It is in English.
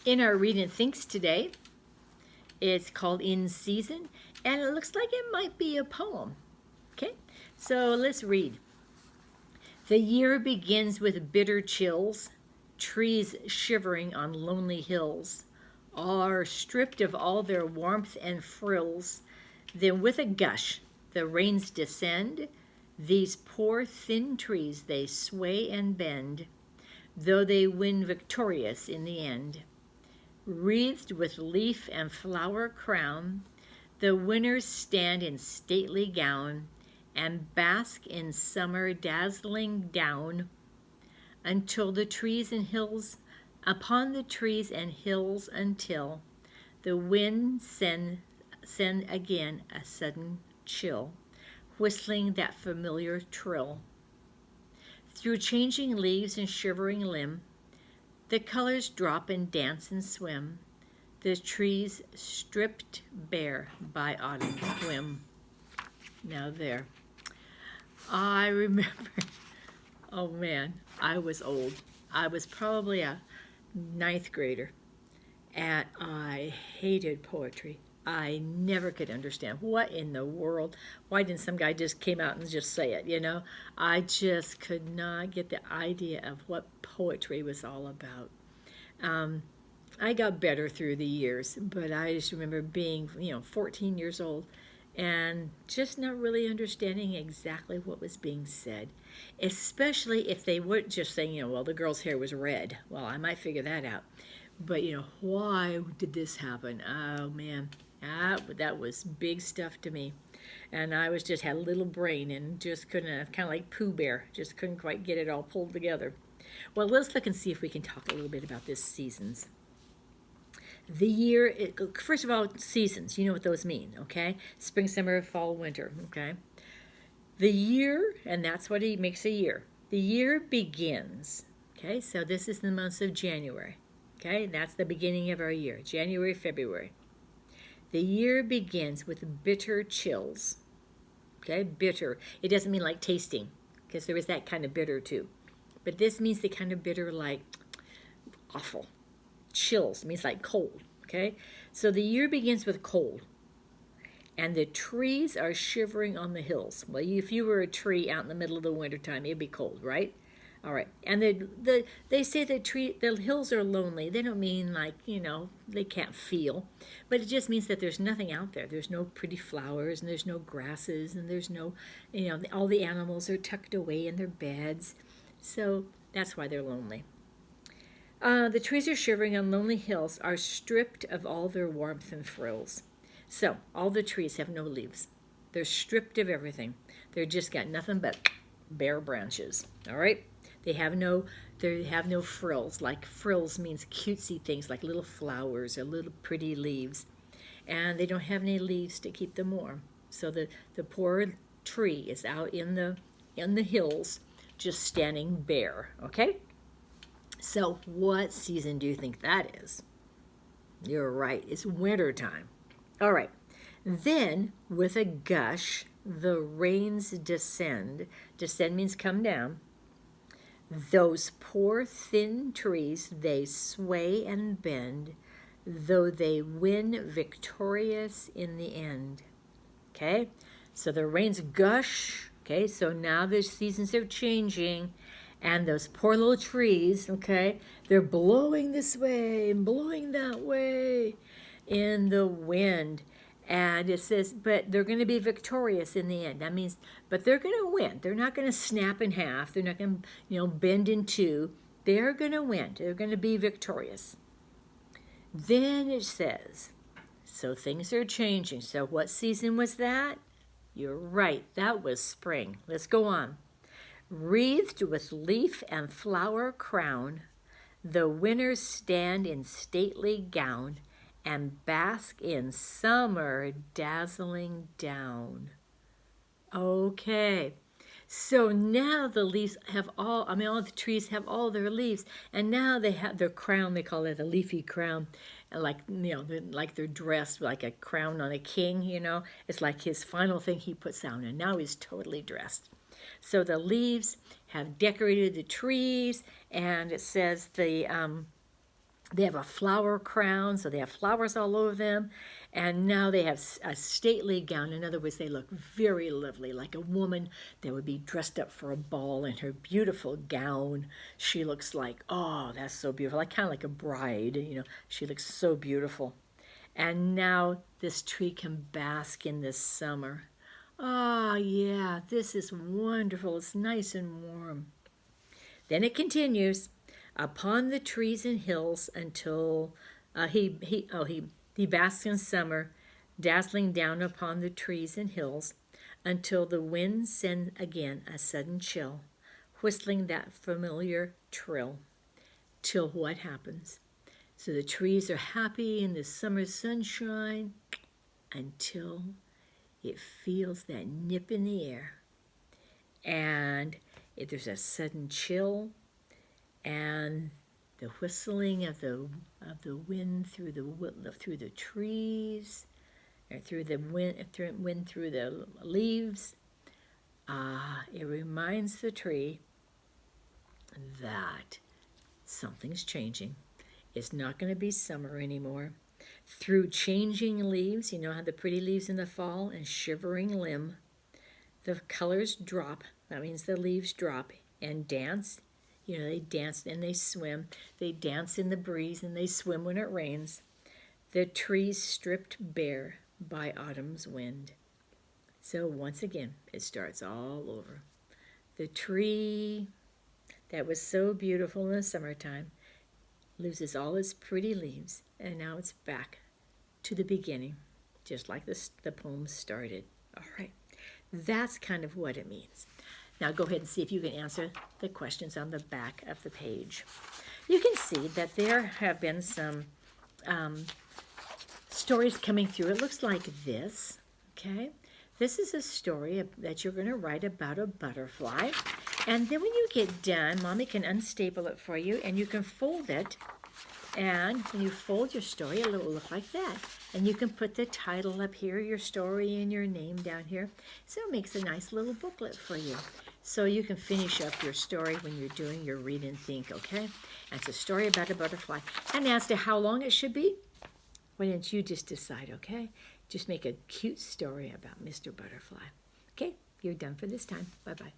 In our Read and Thinks today, it's called In Season, and it looks like it might be a poem. Okay, so let's read. The year begins with bitter chills, trees shivering on lonely hills, are stripped of all their warmth and frills. Then with a gush, the rains descend. These poor thin trees, they sway and bend, though they win victorious in the end. Wreathed with leaf and flower crown, the winners stand in stately gown and bask in summer dazzling down until the trees and hills, upon the trees and hills until the wind send again a sudden chill, whistling that familiar trill. Through changing leaves and shivering limb, the colors drop and dance and swim, the trees stripped bare by autumn's whim. Now there. I remember, oh man, I was old. I was probably a ninth grader, and I hated poetry. I never could understand what in the world, why didn't some guy just came out and just say it, you know? I just could not get the idea of what poetry was all about. I got better through the years, but I just remember being, 14 years old and just not really understanding exactly what was being said, especially if they weren't just saying, well, the girl's hair was red. Well, I might figure that out. But, why did this happen? Oh, man. That was big stuff to me. And I just had a little brain and just couldn't, kind of like Pooh Bear, just couldn't quite get it all pulled together. Well, let's look and see if we can talk a little bit about this seasons. The year, first of all, seasons, you know what those mean, okay? Spring, summer, fall, winter, okay? The year, and that's what he makes a year. The year begins, okay? So this is the month of January, okay? That's the beginning of our year, January, February. The year begins with bitter chills, okay? Bitter. It doesn't mean like tasting, because there is that kind of bitter too. But this means the kind of bitter like awful. Chills means like cold, okay? So the year begins with cold, and the trees are shivering on the hills. Well, if you were a tree out in the middle of the wintertime, it'd be cold, right? All right, and they say the hills are lonely. They don't mean like, they can't feel, but it just means that there's nothing out there. There's no pretty flowers, and there's no grasses, and there's no, all the animals are tucked away in their beds. So that's why they're lonely. The trees are shivering on lonely hills, are stripped of all their warmth and frills. So all the trees have no leaves. They're stripped of everything. They're just got nothing but bare branches. All right. They have no frills. Like frills means cutesy things like little flowers or little pretty leaves, and they don't have any leaves to keep them warm. So the poor tree is out in the hills, just standing bare. Okay. So what season do you think that is? You're right. It's winter time. All right. Then with a gush, the rains descend. Descend means come down. Those poor thin trees, they sway and bend, though they win victorious in the end. Okay, so the rains gush. Okay, so now the seasons are changing, and those poor little trees, okay, they're blowing this way and blowing that way in the wind. And it says, but they're going to be victorious in the end. That means, but they're going to win. They're not going to snap in half. They're not going to, bend in two. They're going to win. They're going to be victorious. Then it says, so things are changing. So what season was that? You're right. That was spring. Let's go on. Wreathed with leaf and flower crown, the winners stand in stately gown and bask in summer dazzling down. Okay, so now the leaves have all the trees have all their leaves, and now they have their crown. They call it a leafy crown, like like they're dressed like a crown on a king. It's like his final thing he puts on, and now he's totally dressed. So the leaves have decorated the trees, and it says They have a flower crown, so they have flowers all over them. And now they have a stately gown. In other words, they look very lovely, like a woman that would be dressed up for a ball in her beautiful gown. She looks like, oh, that's so beautiful, like kind of like a bride, you know. She looks so beautiful. And now this tree can bask in the summer. Ah, yeah, this is wonderful. It's nice and warm. Then it continues upon the trees and hills until he basks in summer, dazzling down upon the trees and hills until the wind sends again a sudden chill, whistling that familiar trill. Till what happens? So the trees are happy in the summer sunshine until it feels that nip in the air. And if there's a sudden chill and the whistling of the wind through the trees, or through the wind through the leaves, it reminds the tree that something's changing. It's not going to be summer anymore. Through changing leaves, you know how the pretty leaves in the fall, and shivering limb, the colors drop. That means the leaves drop and dance. You know, they dance and they swim. They dance in the breeze and they swim when it rains. The trees stripped bare by autumn's wind. So once again, it starts all over. The tree that was so beautiful in the summertime loses all its pretty leaves, and now it's back to the beginning, just like the poem started. All right, that's kind of what it means. Now go ahead and see if you can answer the questions on the back of the page. You can see that there have been some stories coming through. It looks like this, okay? This is a story that you're going to write about a butterfly. And then when you get done, Mommy can unstaple it for you, and you can fold it. And when you fold your story, it will look like that. And you can put the title up here, your story, and your name down here. So it makes a nice little booklet for you. So you can finish up your story when you're doing your read and think, okay? And it's a story about a butterfly. And as to how long it should be, why don't you just decide, okay? Just make a cute story about Mr. Butterfly. Okay, you're done for this time. Bye-bye.